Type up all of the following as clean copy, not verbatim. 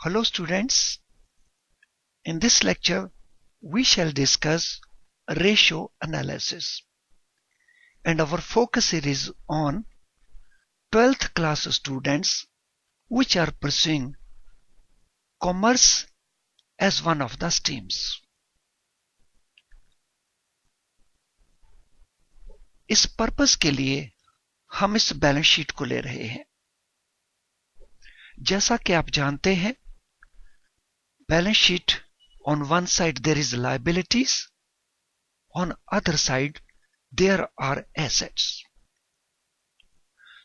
Hello students, in this lecture we shall discuss ratio analysis and our focus is on 12th class students which are pursuing commerce as one of the streams. इस purpose के लिए हम इस balance sheet को ले रहे हैं। जैसा कि आप जानते हैं, balance sheet on one side there is liabilities, on other side there are assets.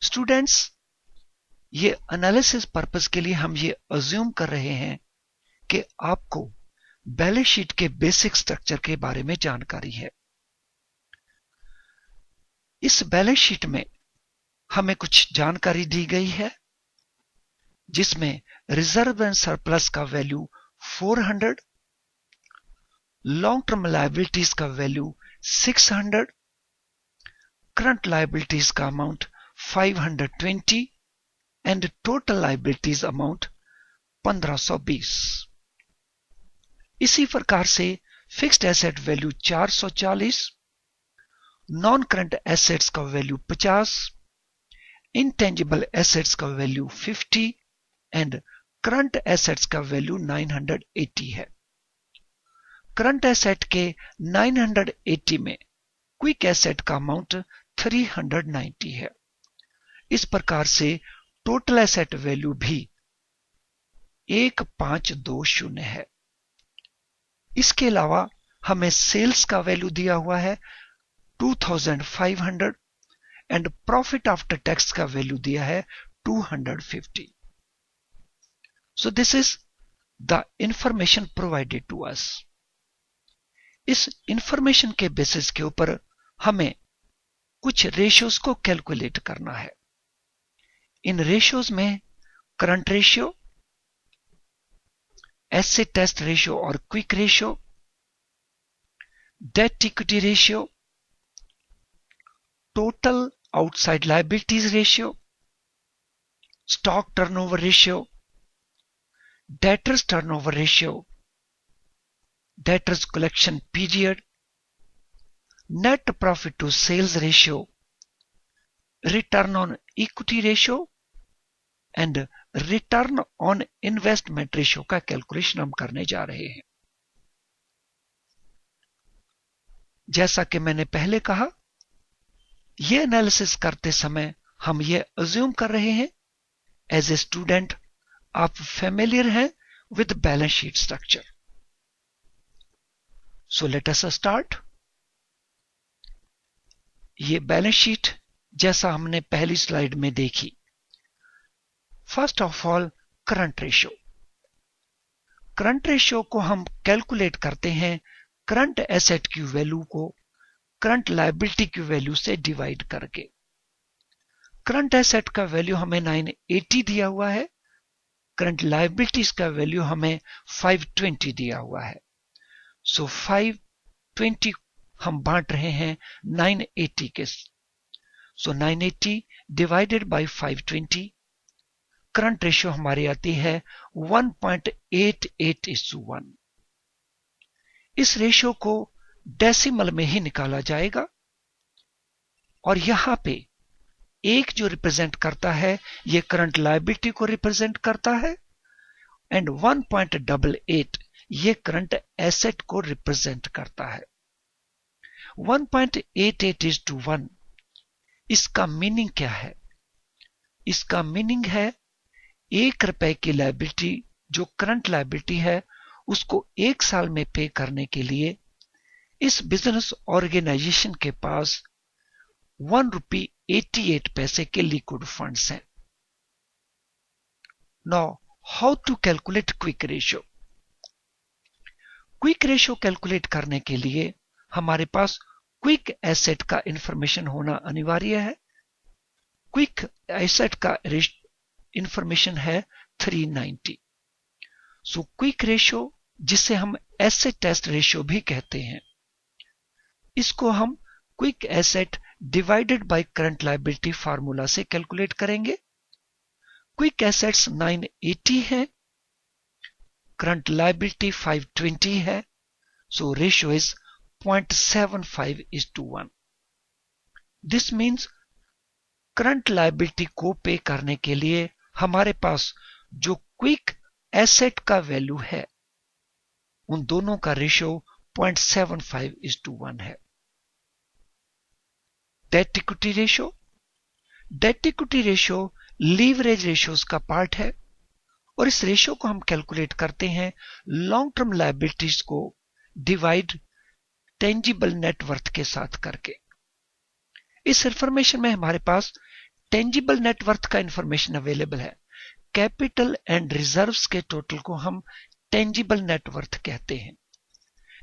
Students, ये एनालिसिस पर्पस के लिए हम ये अज्यूम कर रहे हैं कि आपको बैलेंस शीट के बेसिक स्ट्रक्चर के बारे में जानकारी है। इस बैलेंस शीट में हमें कुछ जानकारी दी गई है, जिसमें रिजर्व एंड सरप्लस का वैल्यू 400, लॉन्ग टर्म लायबिलिटीज का वैल्यू 600, करंट लायबिलिटीज का amount 520 and total liabilities amount 1520। इसी प्रकार से fixed asset value 440, non current assets का वैल्यू 50, इंटेंजिबल एसेट्स का वैल्यू 50 एंड करंट एसेट्स का वैल्यू 980 है। करंट एसेट के 980 में क्विक एसेट का अमाउंट 390 है। इस प्रकार से टोटल एसेट वैल्यू भी 1520 है। इसके अलावा हमें सेल्स का वैल्यू दिया हुआ है 2500 एंड प्रॉफिट आफ्टर टैक्स का वैल्यू दिया है 250। So this is the information provided to us. इस इंफॉर्मेशन के बेसिस के ऊपर हमें कुछ रेशियोज को कैलकुलेट करना है। इन रेशियोज में current ratio, acid test ratio और quick ratio, debt equity ratio, total outside liabilities ratio, stock turnover ratio, debtors turnover ratio, debtors collection period, net profit to sales ratio, return on equity ratio and return on investment ratio का calculation हम करने जा रहे हैं। जैसा कि मैंने पहले कहा, यह एनालिसिस करते समय हम ये अज्यूम कर रहे हैं एज ए स्टूडेंट आप फेमिलियर हैं with balance sheet structure. So let us start. ये बैलेंस शीट जैसा हमने पहली स्लाइड में देखी। First of all current ratio. Current ratio को हम कैलकुलेट करते हैं करंट एसेट की वैल्यू को करंट लायबिलिटी की वैल्यू से डिवाइड करके। करंट एसेट का वैल्यू हमें 980 दिया हुआ है, करंट लायबिलिटीज का वैल्यू हमें 520 दिया हुआ है। सो 520 हम बांट रहे हैं 980 के। सो 980 डिवाइडेड बाय 520, करंट रेशियो हमारी आती है 1.88:1। इस रेशियो को डेसिमल में ही निकाला जाएगा और यहां पे एक जो रिप्रेजेंट करता है ये करंट लायबिलिटी को रिप्रेजेंट करता है एंड 1.88 ये करंट एसेट को रिप्रेजेंट करता है। 1.88:1 इसका मीनिंग क्या है? इसका मीनिंग है 1 रुपए की लायबिलिटी जो करंट लायबिलिटी है उसको 1 साल में पे करने के लिए इस बिजनेस ऑर्गेनाइजेशन के पास 1.88 रुपए के लिक्विड फंड्स हैं। Now how to calculate quick ratio. Quick ratio calculate करने के लिए हमारे पास क्विक एसेट का इंफॉर्मेशन होना अनिवार्य है। क्विक एसेट का इंफॉर्मेशन है 390। सो क्विक रेशियो, जिसे हम एसेट टेस्ट रेशियो भी कहते हैं, इसको हम quick asset divided by current liability formula से कैलकुलेट करेंगे। क्विक एसेट्स 980 है करंट लायबिलिटी 520 है, so ratio is 0.75:1. This means current liability को पे करने के लिए हमारे पास जो क्विक एसेट का वैल्यू है, उन दोनों का रेशियो 0.75:1 है. Date equity ratio. Debt equity ratio leverage ratios का पार्ट है और इस रेशियो को हम कैलकुलेट करते हैं लॉन्ग टर्म लायबिलिटीज को डिवाइड टेंजिबल नेटवर्थ के साथ करके. इस इंफॉर्मेशन में हमारे पास टेंजिबल नेटवर्थ का इंफॉर्मेशन अवेलेबल है. कैपिटल एंड रिजर्व्स के टोटल को हम टेंजिबल नेटवर्थ कहते हैं.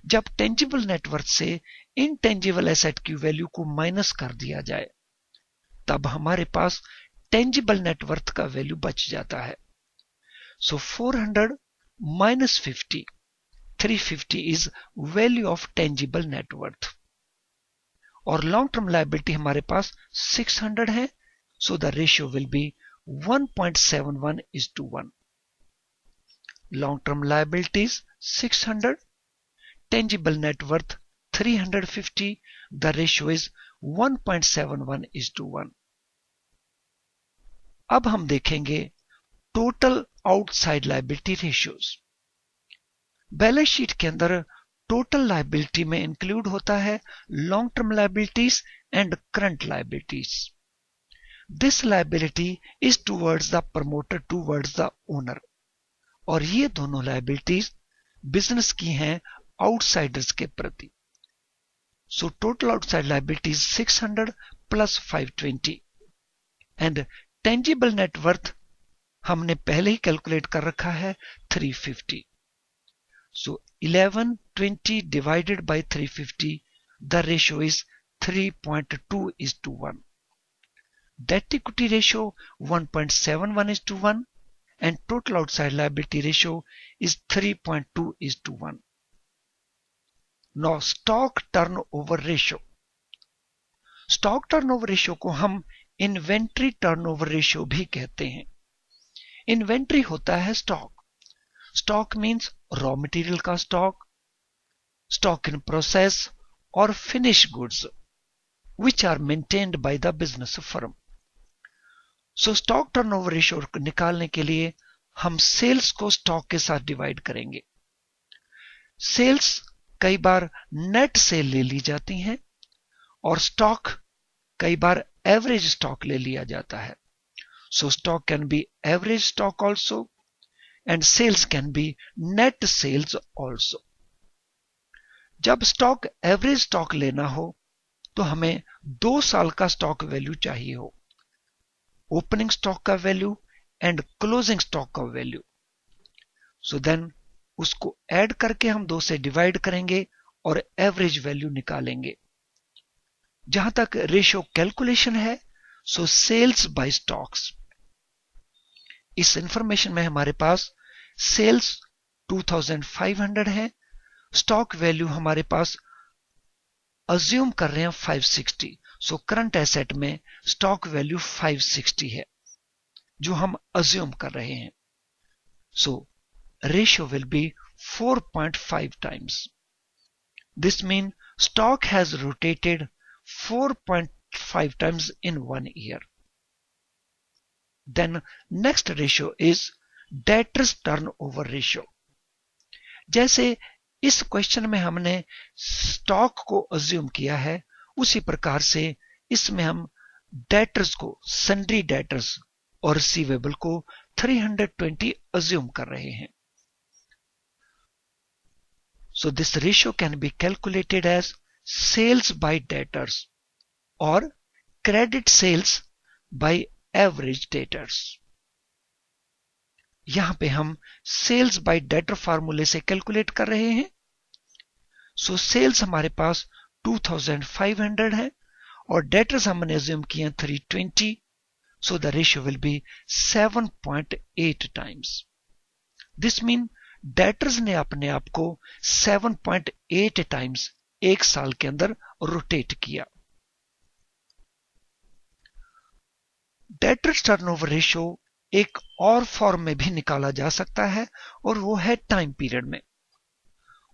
जब टेंजिबल नेटवर्थ से इनटेंजिबल एसेट की वैल्यू को माइनस कर दिया जाए, तब हमारे पास टेंजिबल नेटवर्थ का वैल्यू बच जाता है. सो 400 minus 50, 350 is value of tangible net worth. और लॉन्ग टर्म लायबिलिटी हमारे पास 600 है, so the ratio will be 1.71:1. Long term liabilities 600, tangible net worth 350, the ratio is 1.71:1. अब हम देखेंगे total outside liability ratios. Balance sheet के अंदर टोटल लायबिलिटी में include होता है long term liabilities and current liabilities. This liability is towards the promoter, towards the owner. और ये दोनों लायबिलिटीज बिजनेस की हैं आउटसाइडर्स के प्रति. So total outside liabilities 600 plus 520 and tangible net worth हमने पहले ही कैलकुलेट कर रखा है 350. So 1120 divided by 350, the ratio is 3.2:1. Debt equity ratio 1.71:1 and total outside liability ratio is 3.2:1. Now stock turnover ratio. Stock turnover ratio को हम inventory turnover ratio भी कहते हैं. Inventory होता है stock. Stock means raw material का stock, stock in process और finish goods which are maintained by the business firm. So stock turnover ratio निकालने के लिए हम सेल्स को स्टॉक के साथ डिवाइड करेंगे. सेल्स कई बार नेट सेल ले ली जाती हैं और स्टॉक कई बार एवरेज स्टॉक ले लिया जाता है. सो stock can be average stock also and sales can be net sales also. जब स्टॉक एवरेज स्टॉक लेना हो तो हमें 2 साल का स्टॉक वैल्यू चाहिए हो, ओपनिंग स्टॉक का वैल्यू एंड क्लोजिंग स्टॉक का वैल्यू. सो देन उसको ऐड करके हम 2 से डिवाइड करेंगे और एवरेज वैल्यू निकालेंगे. जहां तक रेशियो कैलकुलेशन है, सो सेल्स बाय स्टॉक्स. इस इंफॉर्मेशन में हमारे पास सेल्स 2500 है, स्टॉक वैल्यू हमारे पास अज्यूम कर रहे हैं 560. सो करंट एसेट में स्टॉक वैल्यू 560 है जो हम अज्यूम कर रहे हैं. So ratio will be 4.5 times. This mean stock has rotated 4.5 times in 1 year. Then next ratio is debtors turnover ratio. जैसे इस क्वेश्चन में हमने स्टॉक को अज्यूम किया है, उसी प्रकार से इसमें हम डेटर्स को, सन्ड्री डेटर्स और रिसीवेबल को 320 अज्यूम कर रहे हैं. So this ratio can be calculated as sales by debtors or credit sales by average debtors. यहां पे हम सेल्स बाय डेटर फार्मूले से कैलकुलेट कर रहे हैं. सो सेल्स हमारे पास 2500 है और डेटर्स हमने अज्यूम किए 320. So the ratio will be 7.8 times. This mean debtors ने अपने आप को 7.8 times एक साल के अंदर रोटेट किया. Debtors turnover ratio एक और फॉर्म में भी निकाला जा सकता है और वो है टाइम पीरियड में।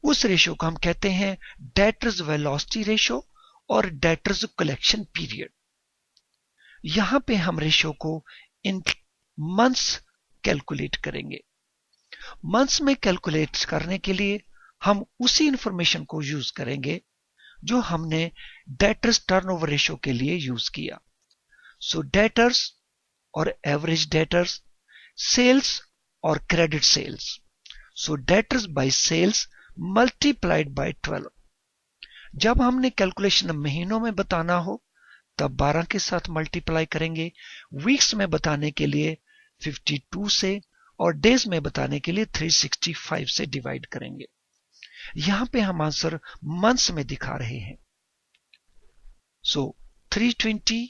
उस रेशो को हम कहते हैं डेटर्स वेलोसिटी रेशो और डेटर्स कलेक्शन पीरियड। यहां पे हम रेशो को इन मंथ्स कैलकुलेट करेंगे। मंथ्स में कैलकुलेट करने के लिए हम उसी इंफॉर्मेशन को यूज करेंगे जो हमने डेटर्स टर्नओवर रेशो के लिए यूज किया। सो डेटर्स और एवरेज डेटर्स, सेल्स और credit sales. So debtors by sales multiplied by 12। जब हमने कैलकुलेशन महीनों में बताना हो तब 12 के साथ मल्टीप्लाई करेंगे, वीक्स में बताने के लिए 52 से और डेज में बताने के लिए 365 से डिवाइड करेंगे। यहां पे हम आंसर मंथ्स में दिखा रहे हैं। सो 320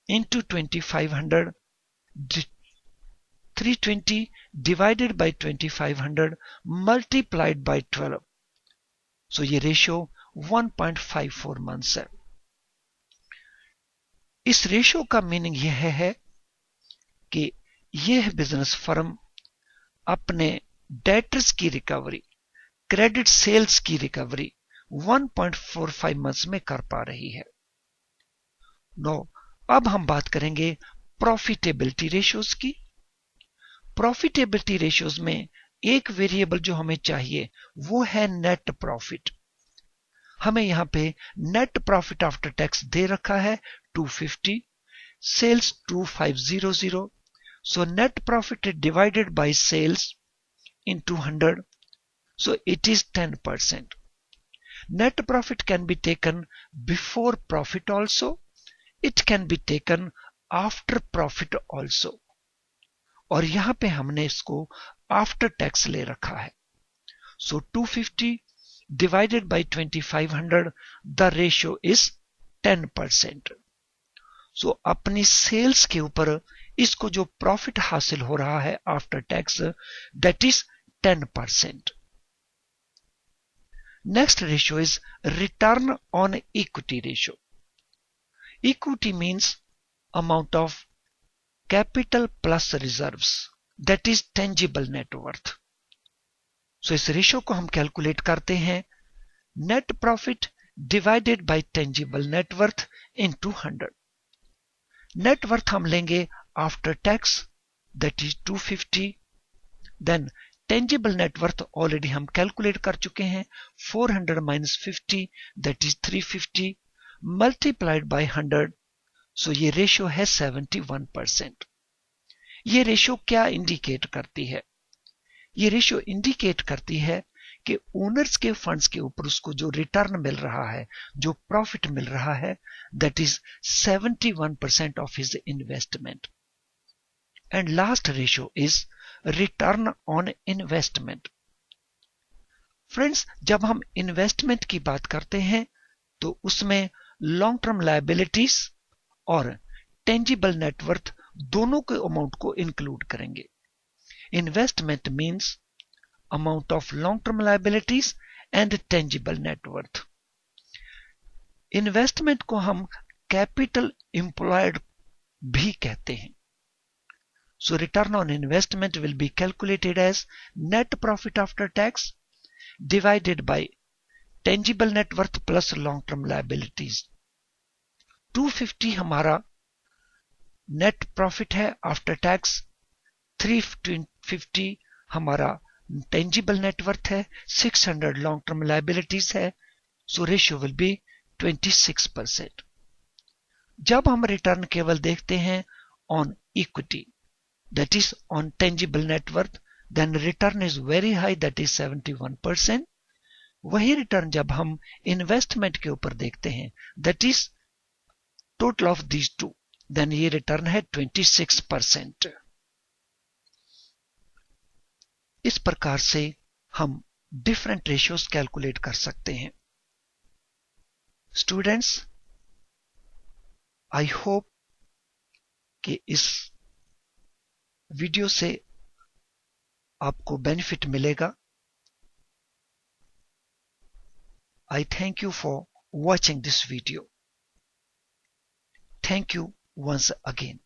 into 2500 320 divided by 2500 multiplied by 12। सो ये रेशियो 1.54 मंथ्स है। इस रेशियो का मीनिंग यह है कि यह बिजनेस फर्म अपने डेटर्स की रिकवरी, क्रेडिट सेल्स की रिकवरी 1.45 मंथ्स में कर पा रही है। नो, अब हम बात करेंगे प्रॉफिटेबिलिटी रेशियोज की। प्रॉफिटेबिलिटी रेशियोज में एक वेरिएबल जो हमें चाहिए वो है नेट प्रॉफिट। हमें यहां पे नेट प्रॉफिट आफ्टर टैक्स दे रखा है 250, sales 2500। So net profit divided by sales in 200, so it is 10%. Net profit can be taken before profit also, it can be taken after profit also, और यहां पे हमने इसको आफ्टर टैक्स ले रखा है। So 250 divided by 2500, the ratio is 10%. So अपनी sales के ऊपर इसको जो प्रॉफिट हासिल हो रहा है after tax, that is 10%. Next ratio is return on equity ratio. Equity means amount of capital plus reserves, that is tangible net worth. So इस रेशियो को हम कैलकुलेट करते हैं net profit divided by tangible net worth into 100। Net worth हम लेंगे after tax, that is 250। Then tangible net worth already हम calculate कर चुके हैं, 400 minus 50 that is 350 multiplied by 100। So ये रेशियो है 71%। ये रेशियो क्या इंडिकेट करती है? ये रेशियो इंडिकेट करती है कि ओनर्स के फंड्स के ऊपर उसको जो रिटर्न मिल रहा है, जो प्रॉफिट मिल रहा है, that is 71% of his investment. And last ratio is return on investment. Friends, जब हम इन्वेस्टमेंट की बात करते हैं तो उसमें लॉन्ग टर्म लायबिलिटीज और टेंजिबल नेटवर्थ दोनों के अमाउंट को इंक्लूड करेंगे। Investment means amount of long term liabilities and tangible net worth. Investment को हम कैपिटल एम्प्लॉयड भी कहते हैं। So return on investment will be calculated as net profit after tax divided by tangible net worth plus long term liabilities। 250 हमारा net profit है after tax, 350 हमारा tangible net worth है, 600 long term liabilities है। So ratio will be 26%। जब हम return केवल देखते हैं on equity, that is on tangible net worth, then return is very high, that is 71%। वही रिटर्न जब हम इन्वेस्टमेंट के ऊपर देखते हैं, that is total of these two, then ये रिटर्न है 26%। इस प्रकार से हम डिफरेंट रेशियोज कैलकुलेट कर सकते हैं। स्टूडेंट्स, आई होप कि इस वीडियो से आपको बेनिफिट मिलेगा। आई thank you for watching this video. Thank you once again।